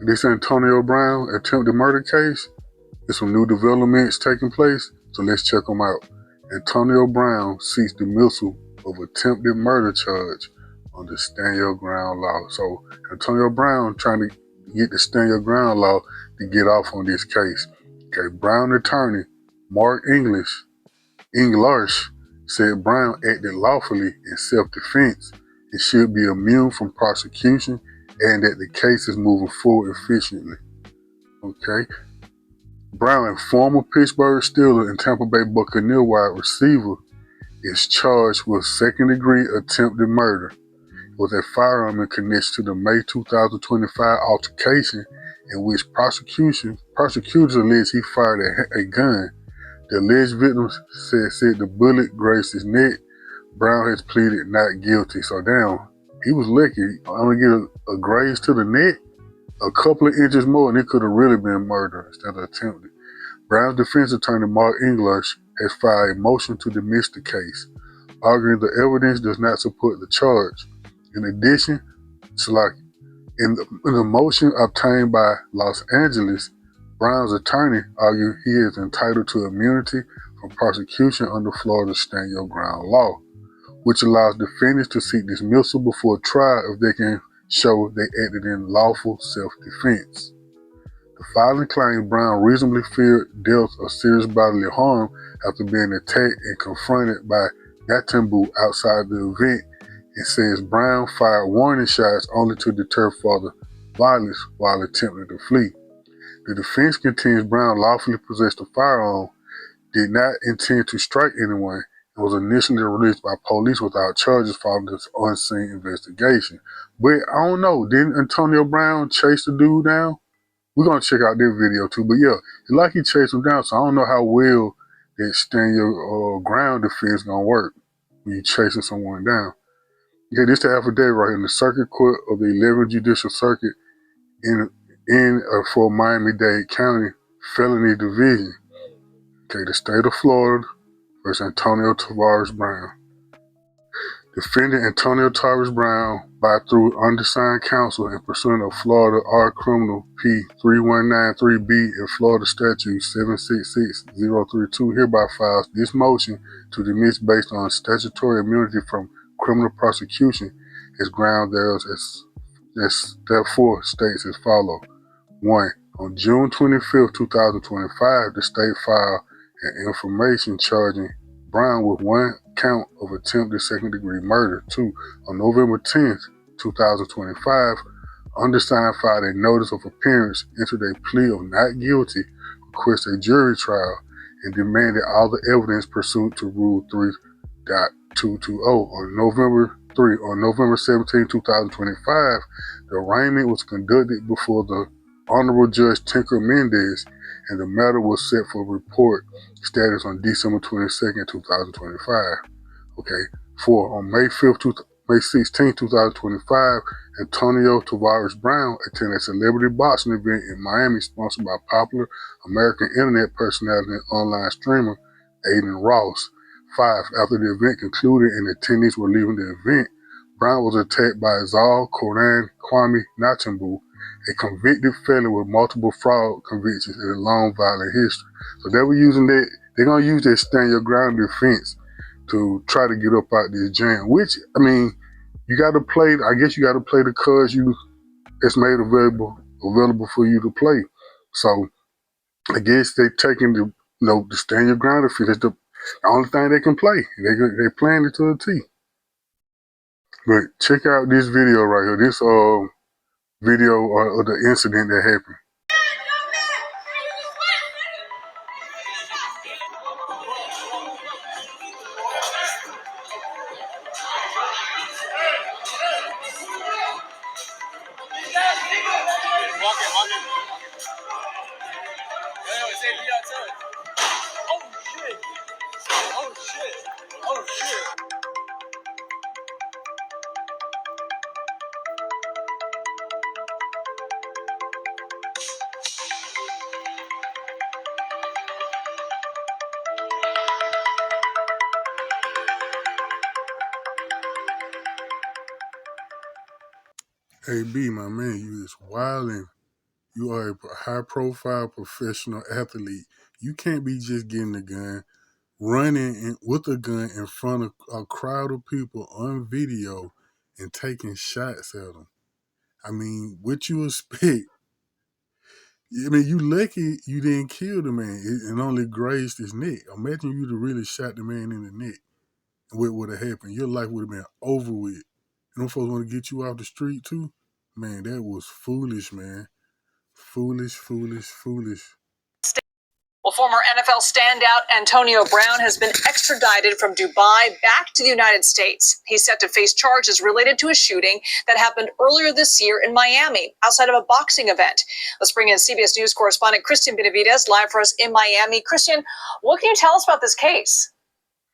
This Antonio Brown attempted murder case, there's some new developments taking place, so let's check them out. Antonio Brown seeks dismissal of attempted murder charge under Stand Your Ground law. So Antonio Brown trying to get the Stand Your Ground law to get off on this case. Okay, Brown attorney Mark English said Brown acted lawfully in self-defense and should be immune from prosecution, and that the case is moving forward efficiently. Okay. Brown, a former Pittsburgh Steelers and Tampa Bay Buccaneers wide receiver, is charged with second-degree attempted murder with a firearm in connection to the May 2025 altercation in which prosecutors allege he fired a gun. The alleged victim said the bullet grazed his neck. Brown has pleaded not guilty. So damn, he was lucky. Only get a graze to the neck, a couple of inches more, and it could have really been murder instead of attempted. Brown's defense attorney Mark English has filed a motion to dismiss the case, arguing the evidence does not support the charge. In addition, in the motion obtained by Los Angeles, Brown's attorney argued he is entitled to immunity from prosecution under Florida's Stand Your Ground law, which allows defendants to seek dismissal before trial if they can show they acted in lawful self-defense. The filing claims Brown reasonably feared death or serious bodily harm after being attacked and confronted by Natumbu outside the event, and says Brown fired warning shots only to deter further violence while attempting to flee. The defense contends Brown lawfully possessed a firearm, did not intend to strike anyone, and was initially released by police without charges following this on-scene investigation. But I don't know, didn't Antonio Brown chase the dude down? We're going to check out this video too, but yeah, it's like he chased him down, so I don't know how well that Stand Your Ground defense going to work when you chasing someone down. Okay, this is the affidavit right here in the Circuit Court of the 11th Judicial Circuit for Miami-Dade County Felony Division. Okay, the state of Florida versus Antonio Tavares Brown. Defendant Antonio Tavares Brown, by through undersigned counsel and pursuant of Florida R. Criminal P. 3193B and Florida Statute 766032, hereby files this motion to dismiss based on statutory immunity from criminal prosecution as ground thereof, as therefore states as follows. 1. On June 25th, 2025, the state filed an information charging Brown with one count of attempted second-degree murder. 2. On November 10th, 2025, undersigned filed a notice of appearance, entered a plea of not guilty, requested a jury trial, and demanded all the evidence pursuant to Rule 3.220. On November 17, 2025, the arraignment was conducted before the Honorable Judge Tinker Mendez, and the matter was set for report status on December 22nd, 2025. Okay. 4. On May 16, 2025, Antonio Tavares Brown attended a celebrity boxing event in Miami sponsored by popular American internet personality and online streamer Aiden Ross. 5. After the event concluded and attendees were leaving the event, Brown was attacked by Zal Koran Kwame Natumbu, a convicted felon with multiple fraud convictions and a long violent history. So they were using that, they're going to use that Stand Your Ground defense to try to get up out this jam, which, I mean, you got to play, I guess you got to play the cards it's made available for you to play. So I guess they taking the Stand Your Ground defense. It's the only thing they can play. They playing it to the T. But check out this video right here. This video of the incident that happened. Hey B, my man, you is wildin'. You are a high-profile professional athlete. You can't be just getting a gun, running with a gun in front of a crowd of people on video and taking shots at them. I mean, what you expect? I mean, you lucky you didn't kill the man and only grazed his neck. Imagine you'd have really shot the man in the neck. What would have happened? Your life would have been over with. And them folks want to get you off the street too? Man, that was foolish, man. Foolish, foolish, foolish. Well, former NFL standout Antonio Brown has been extradited from Dubai back to the United States. He's set to face charges related to a shooting that happened earlier this year in Miami, outside of a boxing event. Let's bring in CBS News correspondent Christian Benavides live for us in Miami. Christian, what can you tell us about this case?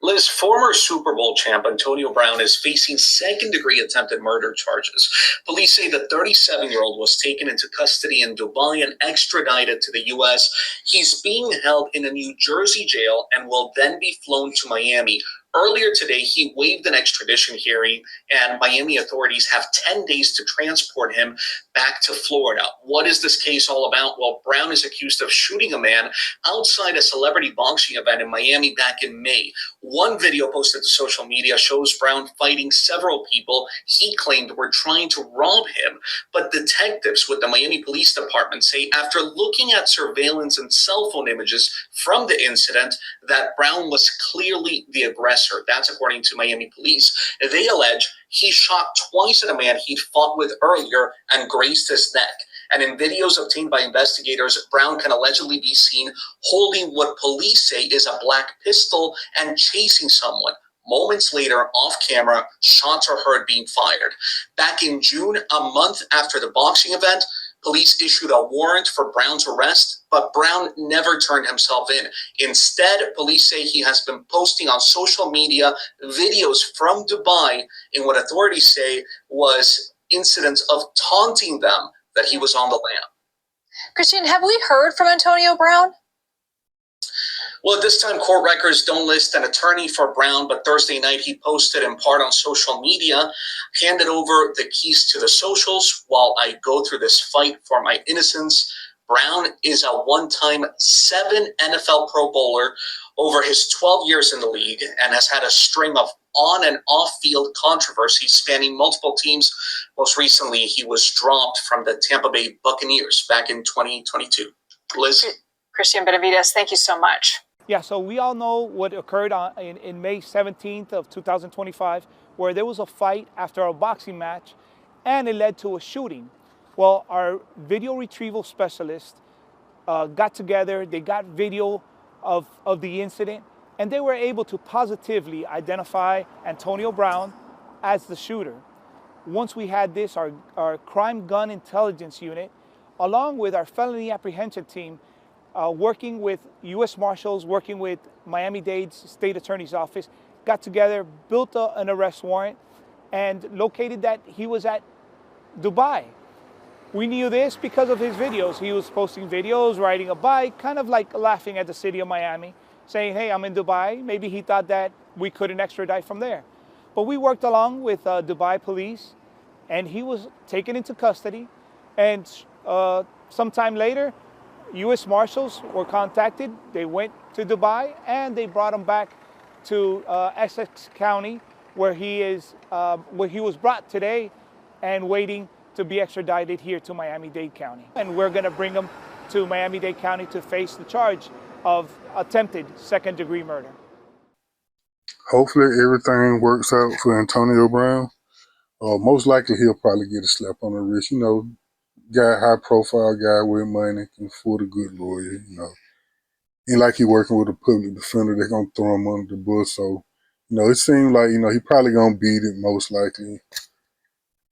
Liz, former Super Bowl champ Antonio Brown is facing second-degree attempted murder charges. Police say the 37-year-old was taken into custody in Dubai and extradited to the U.S. He's being held in a New Jersey jail and will then be flown to Miami. Earlier today, he waived an extradition hearing, and Miami authorities have 10 days to transport him back to Florida. What is this case all about? Well, Brown is accused of shooting a man outside a celebrity boxing event in Miami back in May. One video posted to social media shows Brown fighting several people he claimed were trying to rob him. But detectives with the Miami Police Department say after looking at surveillance and cell phone images from the incident that Brown was clearly the aggressor. That's according to Miami police. They allege he shot twice at a man he'd fought with earlier and grazed his neck. And in videos obtained by investigators, Brown can allegedly be seen holding what police say is a black pistol and chasing someone. Moments later, off camera, shots are heard being fired. Back in June, a month after the boxing event, police issued a warrant for Brown's arrest, but Brown never turned himself in. Instead, police say he has been posting on social media videos from Dubai in what authorities say was incidents of taunting them that he was on the lam. Christian, have we heard from Antonio Brown? Well, at this time, court records don't list an attorney for Brown, but Thursday night he posted in part on social media, handed over the keys to the socials while I go through this fight for my innocence. Brown is a one-time 7 NFL Pro Bowler over his 12 years in the league and has had a string of on and off-field controversies spanning multiple teams. Most recently, he was dropped from the Tampa Bay Buccaneers back in 2022. Liz? Christian Benavides, thank you so much. Yeah, so we all know what occurred in May 17th of 2025, where there was a fight after a boxing match, and it led to a shooting. Well, our video retrieval specialist got together, they got video of the incident, and they were able to positively identify Antonio Brown as the shooter. Once we had this, our crime gun intelligence unit, along with our felony apprehension team, working with U.S. Marshals, working with Miami-Dade State Attorney's Office, got together, built an arrest warrant, and located that he was at Dubai. We knew this because of his videos. He was posting videos, riding a bike, kind of like laughing at the city of Miami, saying, hey, I'm in Dubai. Maybe he thought that we couldn't extradite from there. But we worked along with Dubai police, and he was taken into custody. And sometime later, U.S. Marshals were contacted. They went to Dubai and they brought him back to Essex County, where he was brought today and waiting to be extradited here to Miami-Dade County. And we're going to bring him to Miami-Dade County to face the charge of attempted second-degree murder. Hopefully everything works out for Antonio Brown. Most likely he'll probably get a slap on the wrist. You know, high profile guy with money, can afford a good lawyer, you know. Ain't like he working with a public defender, they're gonna throw him under the bus. So, you know, it seemed like, you know, he probably gonna beat it most likely.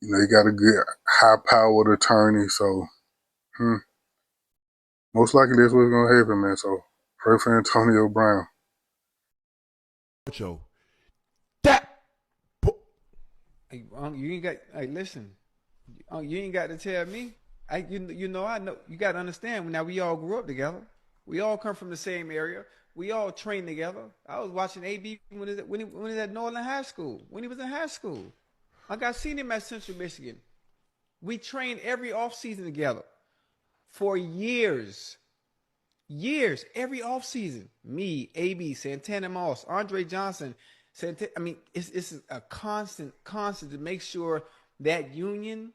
You know, he got a good high powered attorney, so most likely that's what's gonna happen, man. So pray for Antonio Brown. That you ain't got. Hey, listen, you ain't got to tell me. You know, I know. You got to understand. Now we all grew up together. We all come from the same area. We all trained together. I was watching AB when he was at Northern High School. When he was in high school, I got seen him at Central Michigan. We trained every off season together. for years. Years, every offseason. Me, AB, Santana Moss, Andre Johnson, I mean, it's a constant to make sure that union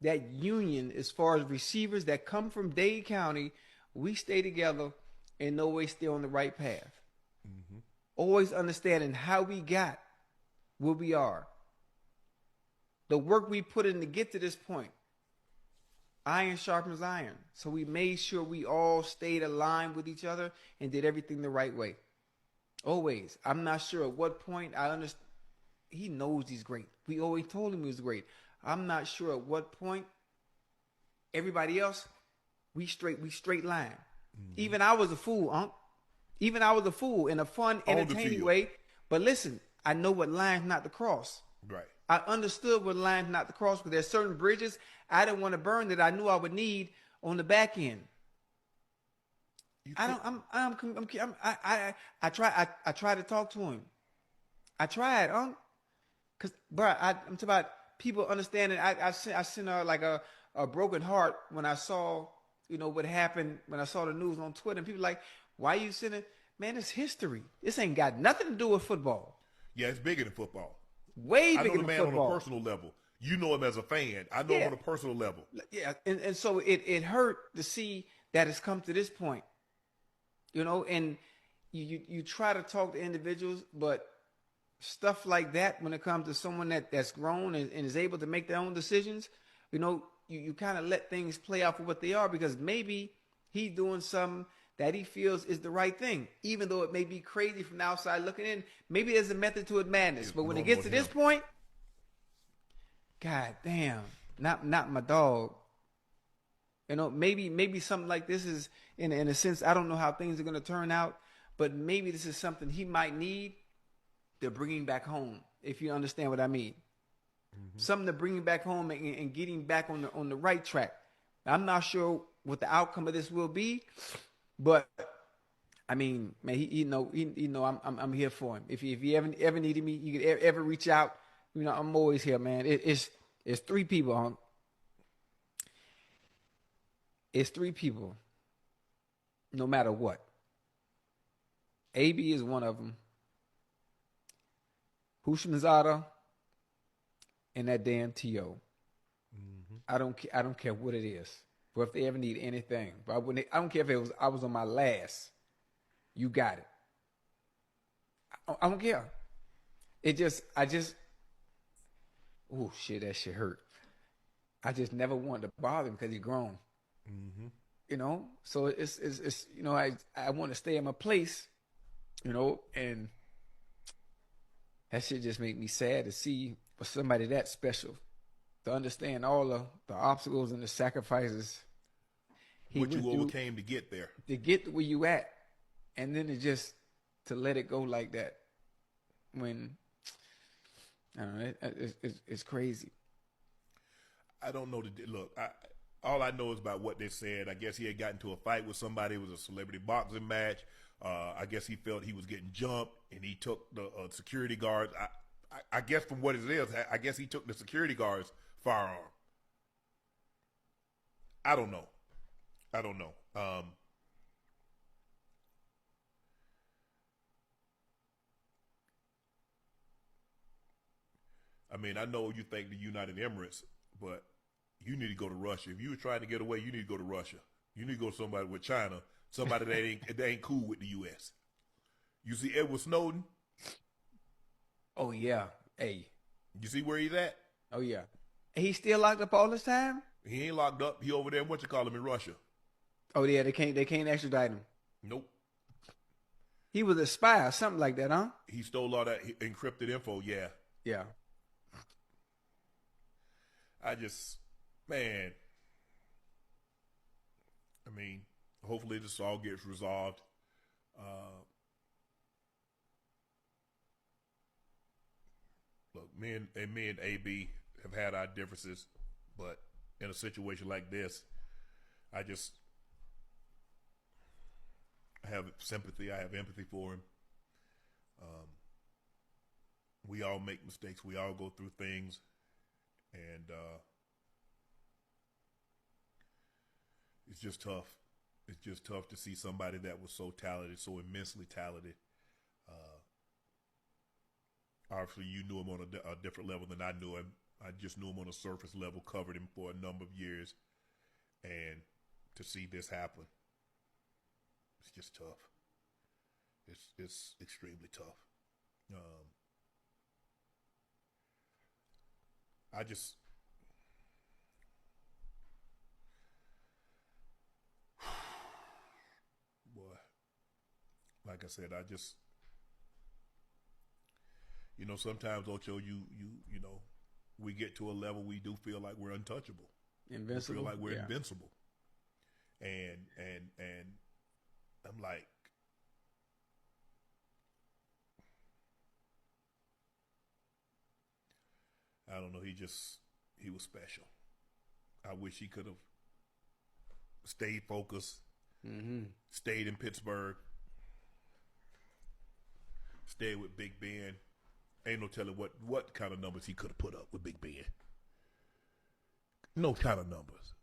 as far as receivers that come from Dade County, we stay together and always stay on the right path. Always understanding how we got where we are. The work we put in to get to this point. Iron sharpens iron. So we made sure we all stayed aligned with each other and did everything the right way. Always. I'm not sure at what point I understand. He knows he's great. We always told him he was great. I'm not sure at what point everybody else, we straight line. Even I was a fool, Unc. Even I was a fool in a fun, entertaining way. But listen, I know what lines not to cross. Right. I understood what lines not to cross, but there's certain bridges I didn't want to burn that I knew I would need on the back end. I tried to talk to him. I tried, cause bro, I'm talking about people understanding. I sent her like a broken heart when I saw, what happened when I saw the news on Twitter, and people like, why you sending? Man, it's history. This ain't got nothing to do with football. Yeah, it's bigger than football. Way I bigger know the than man football. on a personal level. You know him as a fan. I know him on a personal level. Yeah, and so it hurt to see that it's come to this point. And you try to talk to individuals, but stuff like that, when it comes to someone that's grown and is able to make their own decisions, you kind of let things play out for what they are, because maybe he's doing something that he feels is the right thing, even though it may be crazy from the outside looking in. Maybe there's a method to it madness, but when it gets to this point, God damn, not my dog. Maybe something like this is in a sense, I don't know how things are going to turn out, but maybe this is something he might need to bring him back home, if you understand what I mean. Something to bring him back home and get him back on the right track. I'm not sure what the outcome of this will be, but I mean, man, he know I'm here for him. If he ever needed me, you could ever reach out. I'm always here, man. It's three people, huh? It's three people, no matter what. AB is one of them. Hushmanzada and that damn T.O. I don't care what it is. But if they ever need anything, but I don't care if I was on my last. You got it. I don't care. Oh shit, that shit hurt. I just never wanted to bother him because he's grown. So it's I want to stay in my place, and that shit just made me sad to see for somebody that special, to understand all the obstacles and the sacrifices What you overcame to get there. to get to where you at, and then to let it go like that, when I don't know, it's crazy. I don't know. Look, all I know is about what they said. I guess he had gotten into a fight with somebody. It was a celebrity boxing match. I guess he felt he was getting jumped, and he took the security guards. I guess from what it is, I guess he took the security guard's firearm. I don't know. I mean, I know you think the United Emirates, but you need to go to Russia. If you were trying to get away, you need to go to Russia. You need to go to somebody with China, somebody that ain't cool with the U.S. You see Edward Snowden? Oh yeah, hey. You see where he's at? Oh yeah, he's still locked up all this time. He ain't locked up. He over there, in Russia. Oh yeah, they can't extradite him. Nope. He was a spy or something like that, huh? He stole all that encrypted info, yeah. Yeah. Man, I mean, hopefully this all gets resolved. Look, me and AB have had our differences, but in a situation like this, I have sympathy. I have empathy for him. We all make mistakes. We all go through things. And it's just tough. It's just tough to see somebody that was so talented, so immensely talented. Obviously, you knew him on a different level than I knew him. I just knew him on a surface level, covered him for a number of years. And to see this happen, it's just tough. It's extremely tough. Boy, like I said, sometimes Ocho, you know, we get to a level we do feel like we're untouchable. Invincible. We feel like we're Yeah. invincible. And I'm like, I don't know, he was special. I wish he could have stayed focused, stayed in Pittsburgh, stayed with Big Ben. Ain't no telling what kind of numbers he could have put up with Big Ben. No kind of numbers.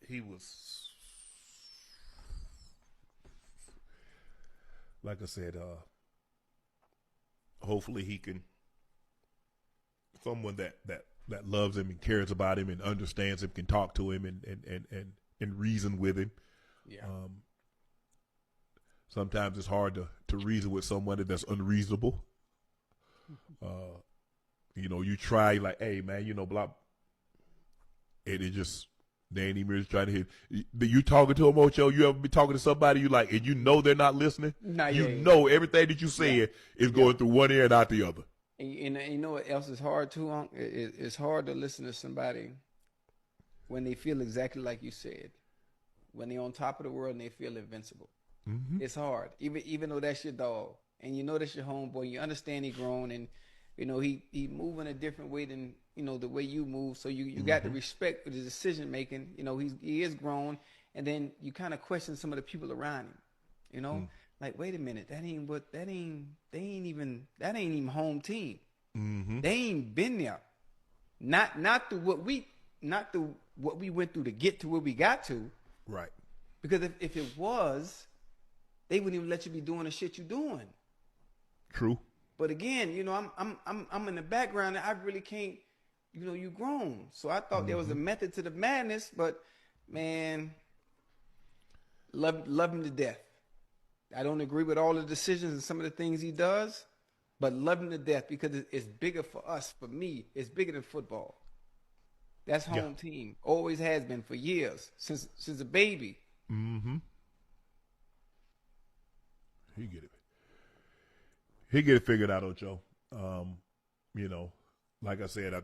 He was, like I said, hopefully he can, someone that loves him and cares about him and understands him, can talk to him and reason with him. Yeah. Sometimes it's hard to reason with somebody that's unreasonable. You try like, hey man, blah, and it just, they ain't even really trying to hit. You talking to them, Ocho? You ever be talking to somebody you like, and you know they're not listening? Know everything that you saying is going through one ear and out the other. And you know what else is hard too, Unc? It's hard to listen to somebody when they feel exactly like you said. When they're on top of the world and they feel invincible. Mm-hmm. It's hard, even though that's your dog and you know that's your homeboy. You understand he grown and he moving a different way than the way you move. So you got to respect the decision making. He is grown, and then you kind of question some of the people around him. Like, wait a minute, that ain't even home team. Mm-hmm. They ain't been there. Not through what we went through to get to where we got to. Right. Because if it was, they wouldn't even let you be doing the shit you're doing. True. But again, I'm in the background and I really can't, you grown. So I thought there was a method to the madness, but man, love him to death. I don't agree with all the decisions and some of the things he does, but love him to death because it's bigger for us. For me, it's bigger than football. That's home team. Always has been for years, since a baby. Mm-hmm. He get it. He get it figured out, Ocho. Like I said, I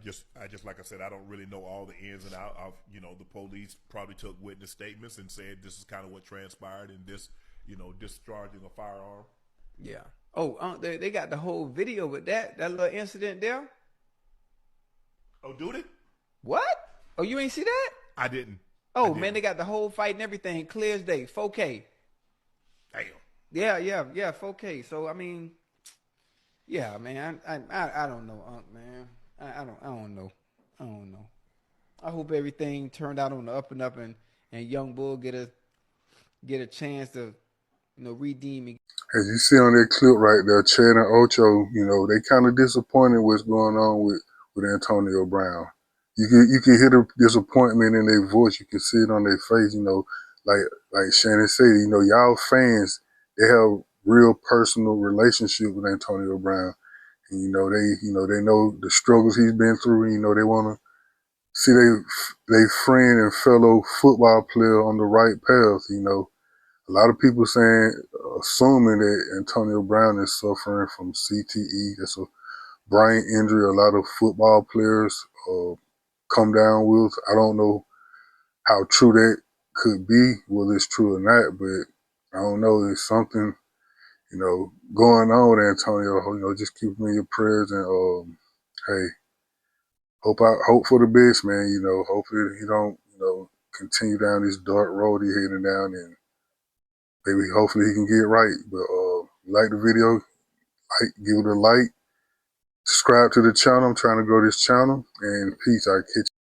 don't really know all the ins and outs of, the police probably took witness statements and said this is kind of what transpired in this, discharging a firearm. Yeah. Oh, they got the whole video with that little incident there. Oh, do they? What? Oh, you ain't see that? I didn't. Oh, man, they got the whole fight and everything clear as day, 4K. Damn. Yeah, 4K. So I mean, yeah, man, I don't know, Unc, man. I don't know. I hope everything turned out on the up and up, and Young Bull get a chance to, redeem it. As you see on that clip right there, Chad and Ocho, they kind of disappointed what's going on with Antonio Brown. You can hear the disappointment in their voice. You can see it on their face. Like Shannon said, y'all fans, they have real personal relationship with Antonio Brown, and they know the struggles he's been through. And, they want to see they friend and fellow football player on the right path. A lot of people assuming that Antonio Brown is suffering from CTE. That's a brain injury. A lot of football players come down with. I don't know how true that could be, whether it's true or not, but I don't know. There's something, going on with Antonio. Just keep him in your prayers and hey, hope for the best, man. Hopefully he don't, continue down this dark road he's heading down, and maybe hopefully he can get right. But like the video, give it a like, subscribe to the channel. I'm trying to grow this channel, and peace. I catch